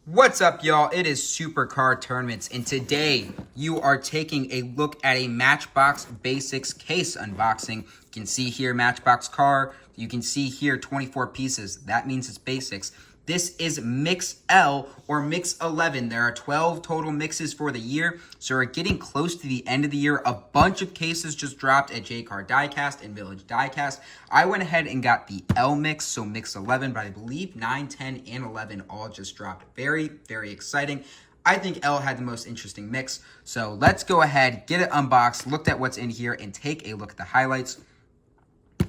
What's up, y'all? It is Supercar Tournaments, and today you are taking a look at a Matchbox Basics case unboxing. You can see here Matchbox car. You can see here 24 pieces. That means it's basics. This is Mix L or Mix 11. There are 12 total mixes for the year, so we're getting close to the end of the year. A bunch of cases just dropped at GR Diecast and Village Diecast. I went ahead and got the L mix, so Mix 11, but I believe 9, 10, and 11 all just dropped. Very, very exciting. I think L had the most interesting mix, so let's go ahead, get it unboxed, look at what's in here, and take a look at the highlights.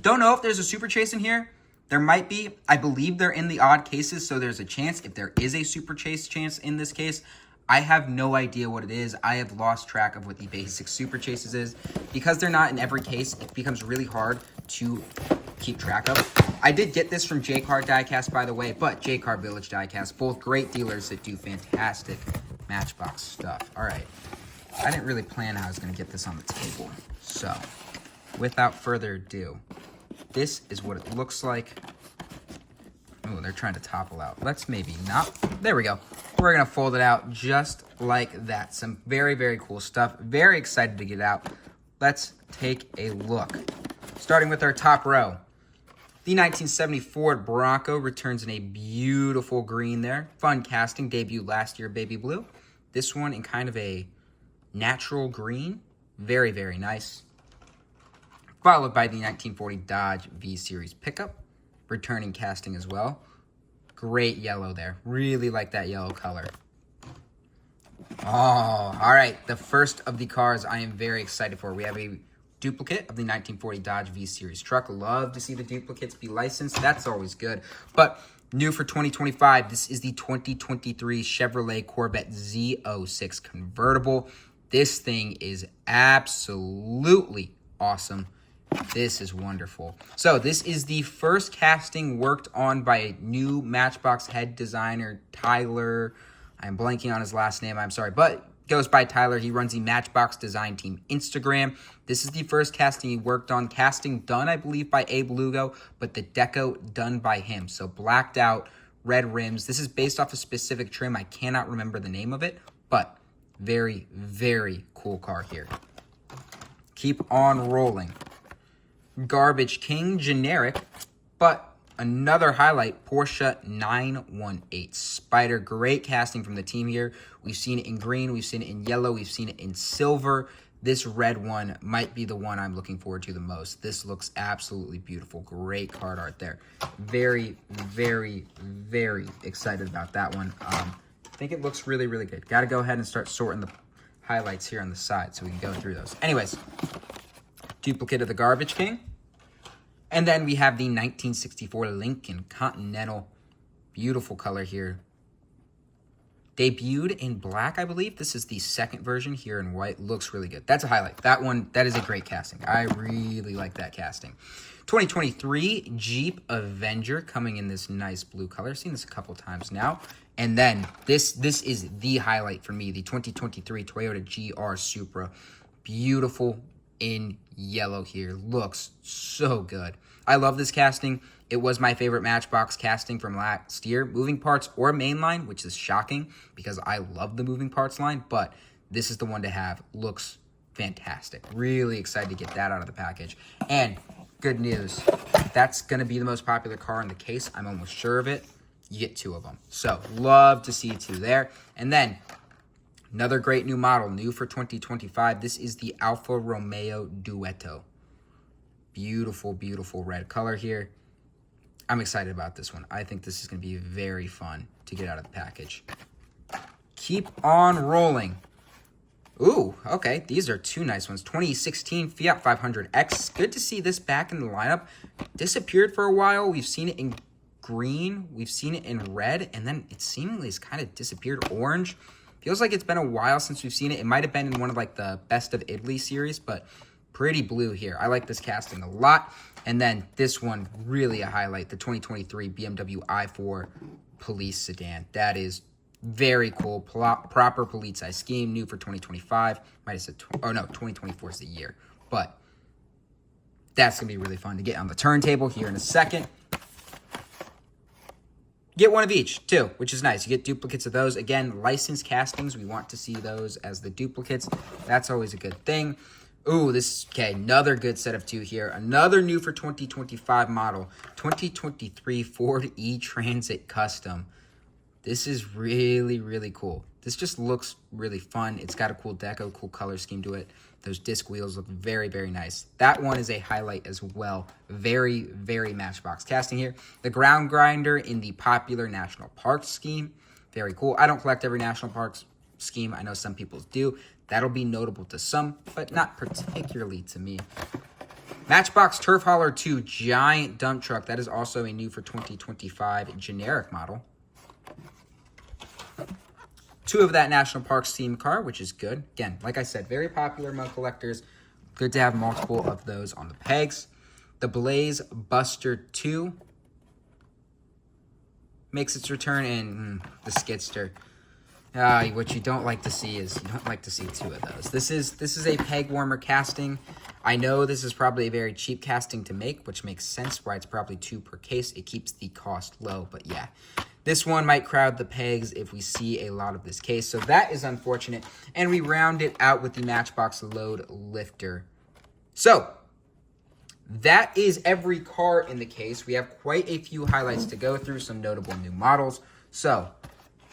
Don't know if there's a Super Chase in here. There might be. I believe they're in the odd cases, so there's a chance if there is a Super Chase chance in this case. I have no idea what it is. I have lost track of what the basic Super Chases is. Because they're not in every case, it becomes really hard to keep track of. I did get this from GR Diecast, by the way, but GR Village Diecast, both great dealers that do fantastic Matchbox stuff. All right. I didn't really plan how I was going to get this on the table. So, without further ado, this is what it looks like. Oh, they're trying to topple out. Let's maybe not. There we go. We're going to fold it out just like that. Some very, very cool stuff. Very excited to get out. Let's take a look. Starting with our top row. The 1970 Ford Bronco returns in a beautiful green there. Fun casting. Debuted last year, baby blue. This one in kind of a natural green. Very, very nice. Followed by the 1940 Dodge V-Series pickup, returning casting as well. Great yellow there. Really like that yellow color. Oh, all right. The first of the cars I am very excited for. We have a duplicate of the 1940 Dodge V-Series truck. Love to see the duplicates be licensed. That's always good. But new for 2025, this is the 2023 Chevrolet Corvette Z06 convertible. This thing is absolutely awesome. This is wonderful. So this is the first casting worked on by a new Matchbox head designer, Tyler. I'm blanking on his last name. I'm sorry, but goes by Tyler. He runs the Matchbox design team Instagram. This is the first casting he worked on. Casting done, I believe, by Abe Lugo, but the deco done by him. So blacked out, red rims. This is based off a specific trim. I cannot remember the name of it, but very, very cool car here. Keep on rolling. Garbage King generic, but another highlight, Porsche 918 Spyder. Great casting from the team here. We've seen it in green, we've seen it in yellow, we've seen it in silver. This red one might be the one I'm looking forward to the most. This looks absolutely beautiful. Great card art there. Very, very, very excited about that one. I think it looks really, really good. Got to go ahead and start sorting the highlights here on the side so we can go through those. Anyways, duplicate of the Garbage King. And then we have the 1964 Lincoln Continental. Beautiful color here. Debuted in black, I believe. This is the second version here in white. Looks really good. That's a highlight. That one, that is a great casting. I really like that casting. 2023 Jeep Avenger coming in this nice blue color. Seen this a couple times now. And then this is the highlight for me. The 2023 Toyota GR Supra. Beautiful in yellow here. Looks so good. I love this casting. It was my favorite Matchbox casting from last year. Moving parts or mainline, which is shocking because I love the moving parts line, but this is the one to have. Looks fantastic. Really excited to get that out of the package. And good news, that's going to be the most popular car in the case. I'm almost sure of it. You get 2 of them. So love to see 2 there. And then another great new model, new for 2025. This is the Alfa Romeo Duetto. Beautiful, beautiful red color here. I'm excited about this one. I think this is going to be very fun to get out of the package. Keep on rolling. Ooh, okay. These are 2 nice ones. 2016 Fiat 500X. Good to see this back in the lineup. Disappeared for a while. We've seen it in green. We've seen it in red. And then it seemingly has kind of disappeared orange. Feels like it's been a while since we've seen it. It might have been in one of like the Best of Italy series, but pretty blue here. I like this casting a lot. And then this one, really a highlight, the 2023 BMW i4 Police Sedan. That is very cool. Proper police size scheme, new for 2025. Might have said, oh no, 2024 is the year. But that's going to be really fun to get on the turntable here in a second. Get one of each, too, which is nice. You get duplicates of those. Again, licensed castings, we want to see those as the duplicates. That's always a good thing. Ooh, okay, another good set of two here. Another new for 2025 model, 2023 Ford E-Transit Custom. This is really, really cool. This just looks really fun. It's got a cool deco, cool color scheme to it. Those disc wheels look very, very nice. That one is a highlight as well. Very, very Matchbox casting here. The ground grinder in the popular National Park scheme. Very cool. I don't collect every National Parks scheme. I know some people do. That'll be notable to some, but not particularly to me. Matchbox Turf Hauler 2 giant dump truck. That is also a new for 2025 generic model. Two of that National Parks theme car, which is good. Again, like I said, very popular among collectors. Good to have multiple of those on the pegs. The Blaze Buster 2 makes its return in the Skidster. What you don't like to see is you don't like to see two of those. This is a peg warmer casting. I know this is probably a very cheap casting to make, which makes sense why it's probably 2 per case. It keeps the cost low, but yeah. This one might crowd the pegs if we see a lot of this case, so that is unfortunate. And we round it out with the Matchbox Load Lifter. So, that is every car in the case. We have quite a few highlights to go through, some notable new models. So,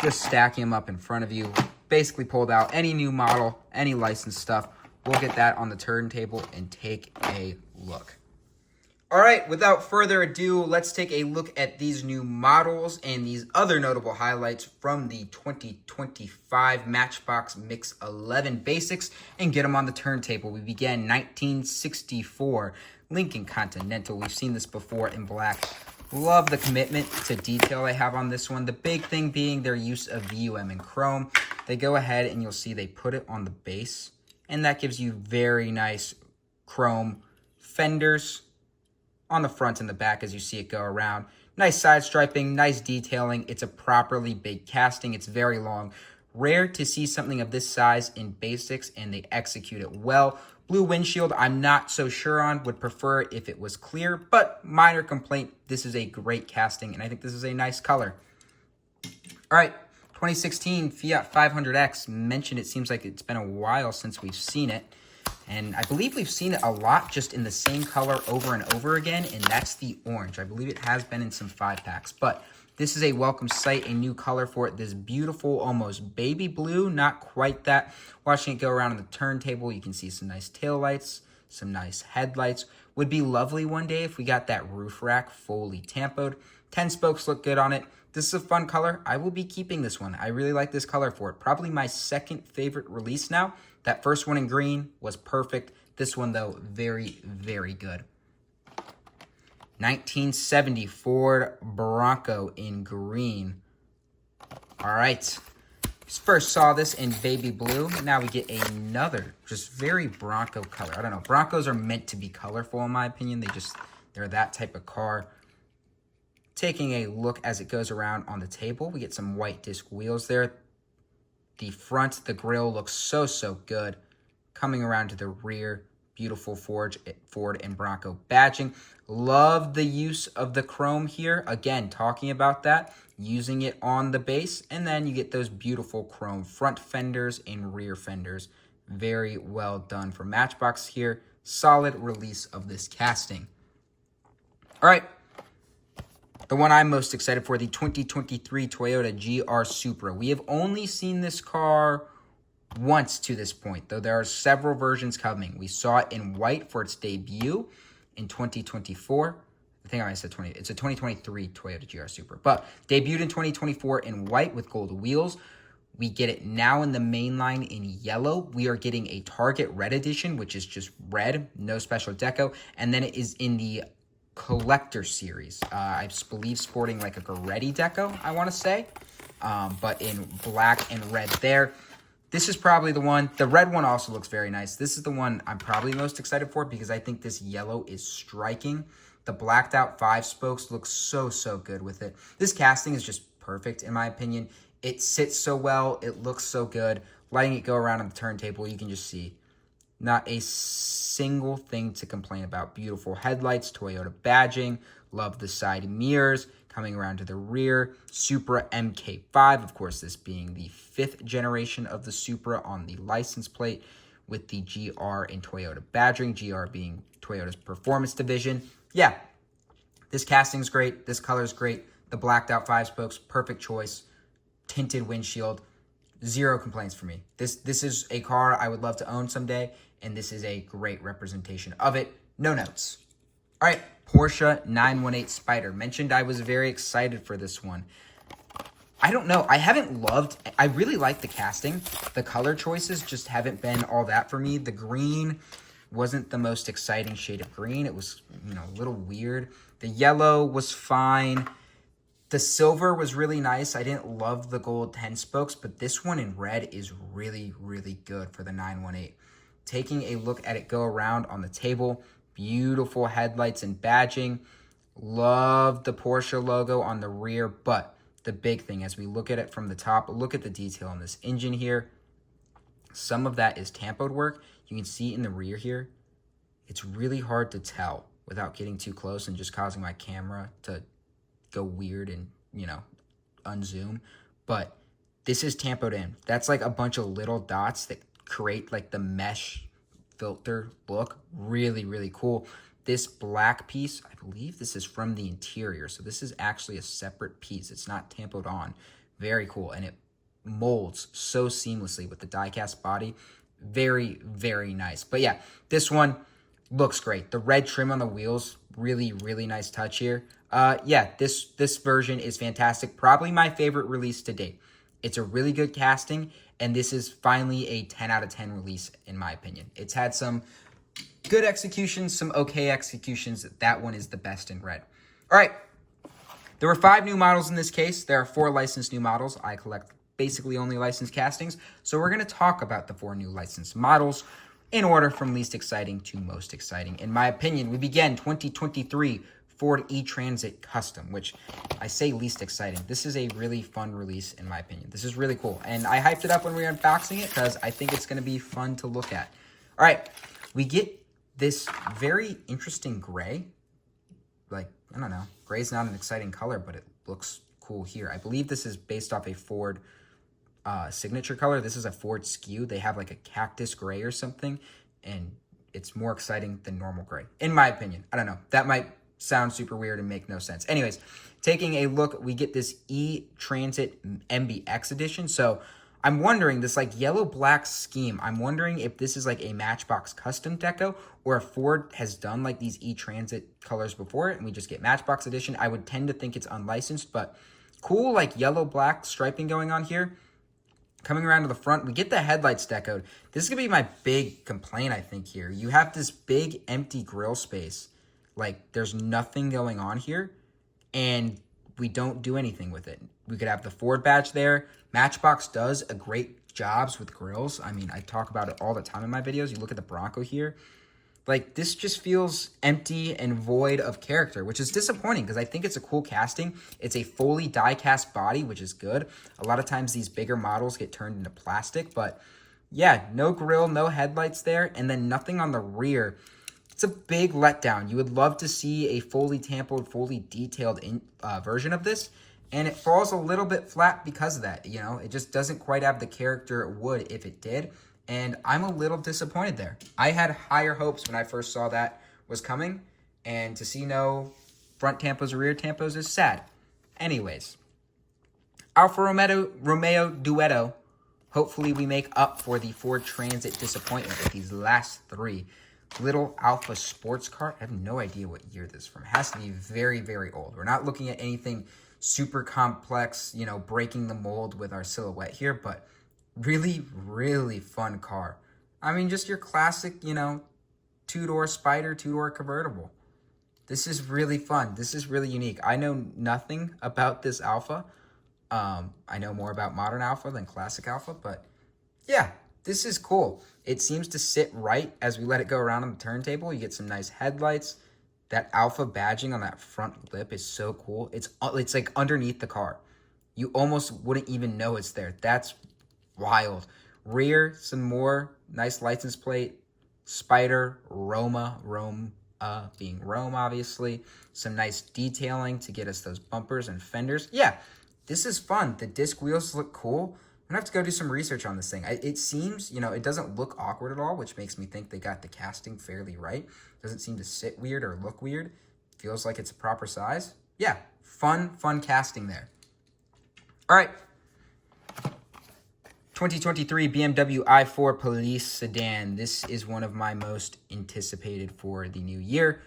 just stacking them up in front of you. Basically pulled out any new model, any licensed stuff. We'll get that on the turntable and take a look. All right, without further ado, let's take a look at these new models and these other notable highlights from the 2025 Matchbox Mix 11 Basics and get them on the turntable. We began 1964 Lincoln Continental. We've seen this before in black. Love the commitment to detail they have on this one. The big thing being their use of VUM and chrome. They go ahead and you'll see they put it on the base, and that gives you very nice chrome fenders on the front and the back as you see it go around. Nice side striping, nice detailing. It's a properly big casting. It's very long. Rare to see something of this size in basics, and they execute it well. Blue windshield, I'm not so sure on. Would prefer it if it was clear, but minor complaint. This is a great casting, and I think this is a nice color. All right, 2016 Fiat 500X. Mentioned it seems like it's been a while since we've seen it. And I believe we've seen it a lot just in the same color over and over again, and that's the orange. I believe it has been in some 5-packs, but this is a welcome sight, a new color for it. This beautiful, almost baby blue, not quite that. Watching it go around on the turntable, you can see some nice taillights, some nice headlights. Would be lovely one day if we got that roof rack fully tampoed. 10 spokes look good on it. This is a fun color. I will be keeping this one. I really like this color for it. Probably my second favorite release now. That first one in green was perfect. This one, though, very, very good. 1970 Ford Bronco in green. All right. First saw this in baby blue. Now we get another just very Bronco color. I don't know. Broncos are meant to be colorful, in my opinion. They're that type of car. Taking a look as it goes around on the table, we get some white disc wheels there. The front, the grille looks so, so good. Coming around to the rear, beautiful Ford and Bronco badging. Love the use of the chrome here. Again, talking about that, using it on the base. And then you get those beautiful chrome front fenders and rear fenders. Very well done for Matchbox here. Solid release of this casting. All right. The one I'm most excited for, the 2023 Toyota GR Supra. We have only seen this car once to this point, though there are several versions coming. We saw it in white for its debut in 2024. I think I said 20. It's a 2023 Toyota GR Supra, but debuted in 2024 in white with gold wheels. We get it now in the main line in yellow. We are getting a Target Red Edition, which is just red, no special deco, and then it is in the collector series. I believe sporting like a Goretti deco, I want to say, but in black and red there. This is probably the one. The red one also looks very nice. This is the one I'm probably most excited for because I think this yellow is striking. The blacked out 5 spokes looks so, so good with it. This casting is just perfect in my opinion. It sits so well. It looks so good. Letting it go around on the turntable, you can just see not a single thing to complain about. Beautiful headlights, Toyota badging. Love the side mirrors. Coming around to the rear, Supra MK5, of course, this being the 5th generation of the Supra on the license plate with the GR and Toyota badging, GR being Toyota's performance division. Yeah, this casting's great. This color's great. The blacked out 5-spokes, perfect choice. Tinted windshield, zero complaints for me. This is a car I would love to own someday, and this is a great representation of it. No notes. All right, Porsche 918 Spyder. Mentioned I was very excited for this one. I don't know. I really like the casting. The color choices just haven't been all that for me. The green wasn't the most exciting shade of green. It was, a little weird. The yellow was fine. The silver was really nice. I didn't love the gold 10 spokes, but this one in red is really, really good for the 918. Taking a look at it go around on the table, beautiful headlights and badging. Love the Porsche logo on the rear, but the big thing as we look at it from the top, look at the detail on this engine here. Some of that is tampoed work. You can see in the rear here, it's really hard to tell without getting too close and just causing my camera to go weird and, unzoom. But this is tampoed in. That's like a bunch of little dots that create like the mesh filter look. Really, really cool. This black piece, I believe this is from the interior. So this is actually a separate piece. It's not tampoed on. Very cool. And it molds so seamlessly with the die-cast body. Very, very nice. But yeah, this one looks great. The red trim on the wheels, really, really nice touch here. Yeah, this version is fantastic. Probably my favorite release to date. It's a really good casting, and this is finally a 10 out of 10 release, in my opinion. It's had some good executions, some okay executions. That one is the best in red. All right. There were 5 new models in this case. There are 4 licensed new models. I collect basically only licensed castings. So we're going to talk about the 4 new licensed models in order from least exciting to most exciting. In my opinion, we begin 2023 Ford E-Transit Custom, which I say least exciting. This is a really fun release, in my opinion. This is really cool. And I hyped it up when we were unboxing it because I think it's going to be fun to look at. All right, we get this very interesting gray. Like, I don't know. Gray's not an exciting color, but it looks cool here. I believe this is based off a Ford signature color. This is a Ford skew. They have like a cactus gray or something, and it's more exciting than normal gray, in my opinion. I don't know. That might sound super weird and make no sense. Anyways, taking a look, we get this E-Transit MBX edition. So I'm wondering, this like yellow-black scheme, I'm wondering if this is like a Matchbox custom deco or if Ford has done like these E-Transit colors before and we just get Matchbox edition. I would tend to think it's unlicensed, but cool like yellow-black striping going on here. Coming around to the front, we get the headlights decoed. This is going to be my big complaint, I think, here. You have this big empty grille space. Like, there's nothing going on here, and we don't do anything with it. We could have the Ford badge there. Matchbox does a great jobs with grills. I mean, I talk about it all the time in my videos. You look at the Bronco here. Like, this just feels empty and void of character, which is disappointing because I think it's a cool casting. It's a fully die-cast body, which is good. A lot of times these bigger models get turned into plastic, but yeah, no grille, no headlights there, and then nothing on the rear. It's a big letdown. You would love to see a fully tampoed, fully detailed version of this, and it falls a little bit flat because of that. It just doesn't quite have the character it would if it did, and I'm a little disappointed there. I had higher hopes when I first saw that was coming, and to see no front tampos or rear tampos is sad. Anyways, Alfa Romeo Duetto. Hopefully we make up for the Ford Transit disappointment with these last 3. Little Alpha sports car. I have no idea what year this is from. It has to be very, very old. We're not looking at anything super complex, breaking the mold with our silhouette here, but really, really fun car. I mean, just your classic, 2-door Spyder, 2-door convertible. This is really fun. This is really unique. I know nothing about this Alpha. I know more about modern Alpha than classic Alpha, but yeah, this is cool. It seems to sit right as we let it go around on the turntable. You get some nice headlights. That Alpha badging on that front lip is so cool. It's like underneath the car. You almost wouldn't even know it's there. That's wild. Rear, some more nice license plate. Spyder, Rome being Rome, obviously. Some nice detailing to get us those bumpers and fenders. Yeah, this is fun. The disc wheels look cool. I'm gonna have to go do some research on this thing. It seems, you know, it doesn't look awkward at all, which makes me think they got the casting fairly right. Doesn't seem to sit weird or look weird. Feels like it's a proper size. Yeah, fun casting there. All right. 2023 BMW i4 Police Sedan. This is one of my most anticipated for the new year.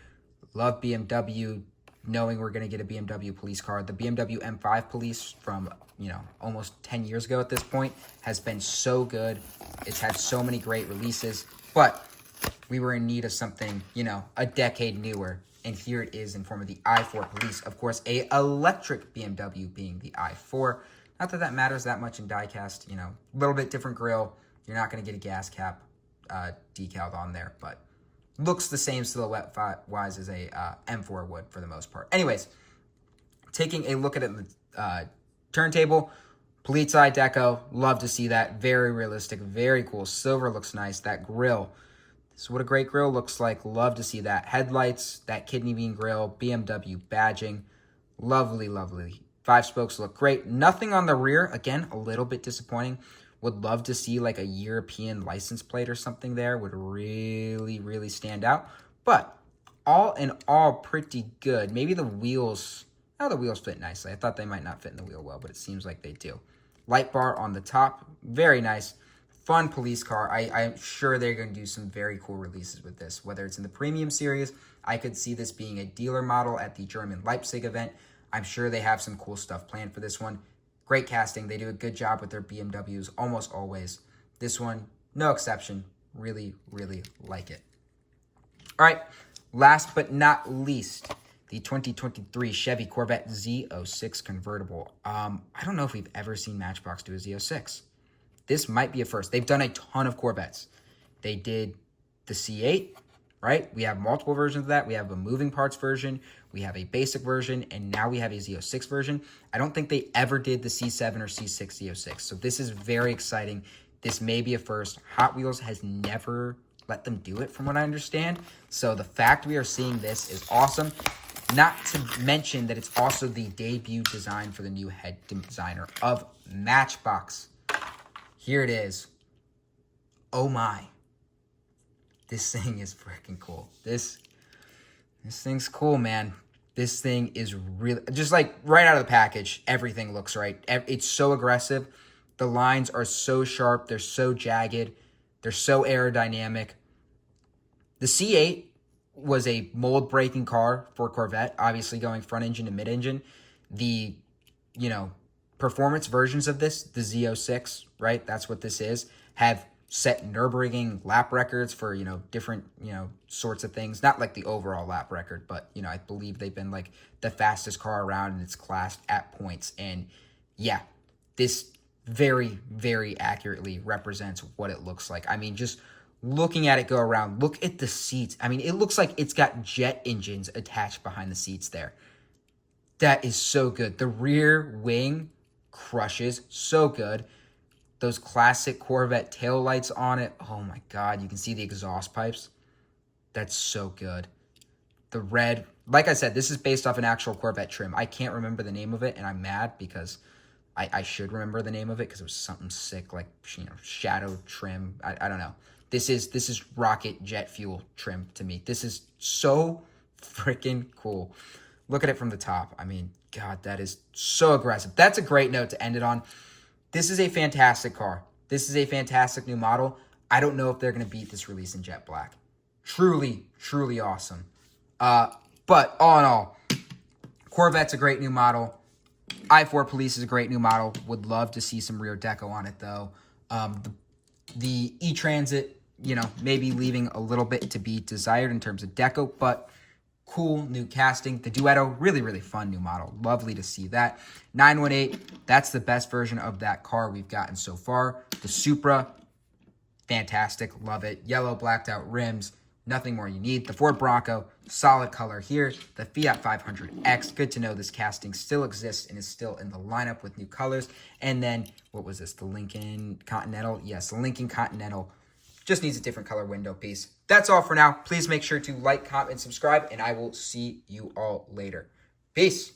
Love BMW, knowing we're going to get a BMW police car. The BMW M5 Police from, you know, almost 10 years ago at this point has been so good. It's had so many great releases, but we were in need of something, you know, a decade newer. And here it is in form of the i4 Police. Of course, a electric BMW being the i4. Not that that matters that much in diecast, you know, a little bit different grille. You're not going to get a gas cap decaled on there, but looks the same silhouette-wise as a M4 would for the most part. Anyways, taking a look at it in the turntable, Polizei Eye Deco, love to see that. Very realistic, very cool. Silver looks nice. That grille, this is what a great grille looks like. Love to see that. Headlights, that kidney bean grille, BMW badging, lovely, lovely. 5 spokes look great. Nothing on the rear. Again, a little bit disappointing. Would love to see like a European license plate or something there. Would really, really stand out. But all in all, pretty good. Maybe the wheels. Oh, the wheels fit nicely. I thought they might not fit in the wheel well, but it seems like they do. Light bar on the top. Very nice. Fun police car. I'm sure they're going to do some very cool releases with this. Whether it's in the premium series, I could see this being a dealer model at the German Leipzig event. I'm sure they have some cool stuff planned for this one. Great casting. They do a good job with their BMWs almost always. This one, no exception. Really, really like it. All right, last but not least, the 2023 Chevy Corvette Z06 convertible. I don't know if we've ever seen Matchbox do a Z06. This might be a first. They've done a ton of Corvettes. They did the C8, right? We have multiple versions of that. We have a moving parts version. We have a basic version, and now we have a Z06 version. I don't think they ever did the C7 or C6 Z06, so this is very exciting. This may be a first. Hot Wheels has never let them do it, from what I understand, so the fact we are seeing this is awesome. Not to mention that it's also the debut design for the new head designer of Matchbox. Here it is. Oh my. This thing is freaking cool. This thing's cool, man. This thing is really, just like right out of the package, everything looks right. It's so aggressive. The lines are so sharp. They're so jagged. They're so aerodynamic. The C8 was a mold-breaking car for Corvette, obviously going front engine to mid-engine. The, you know, performance versions of this, the Z06, right? That's what this is, have set Nürburgring lap records for, you know, different, you know, sorts of things. Not like the overall lap record, but, you know, I believe they've been like the fastest car around in its class at points. And yeah, this very, very accurately represents what it looks like. I mean, just looking at it go around, look at the seats. I mean, it looks like it's got jet engines attached behind the seats there. That is so good. The rear wing crushes, so good. Those classic Corvette taillights on it. Oh my God, you can see the exhaust pipes. That's so good. The red, like I said, this is based off an actual Corvette trim. I can't remember the name of it, and I'm mad because I should remember the name of it because it was something sick, like, you know, shadow trim. I don't know. This is rocket jet fuel trim to me. This is so freaking cool. Look at it from the top. I mean, God, that is so aggressive. That's a great note to end it on. This is a fantastic car. This is a fantastic new model. I don't know if they're going to beat this release in jet black. Truly, truly awesome. But all in all, Corvette's a great new model. i4 Police is a great new model. Would love to see some rear deco on it, though. The E-Transit, you know, maybe leaving a little bit to be desired in terms of deco, but cool new casting. The Duetto, really, really fun new model. Lovely to see that. 918, that's the best version of that car we've gotten so far. The Supra, fantastic. Love it. Yellow blacked out rims. Nothing more you need. The Ford Bronco, solid color here. The Fiat 500X, good to know this casting still exists and is still in the lineup with new colors. And then, what was this? The Lincoln Continental? Yes, the Lincoln Continental. Just needs a different color window piece. That's all for now. Please make sure to like, comment, and subscribe, and I will see you all later. Peace.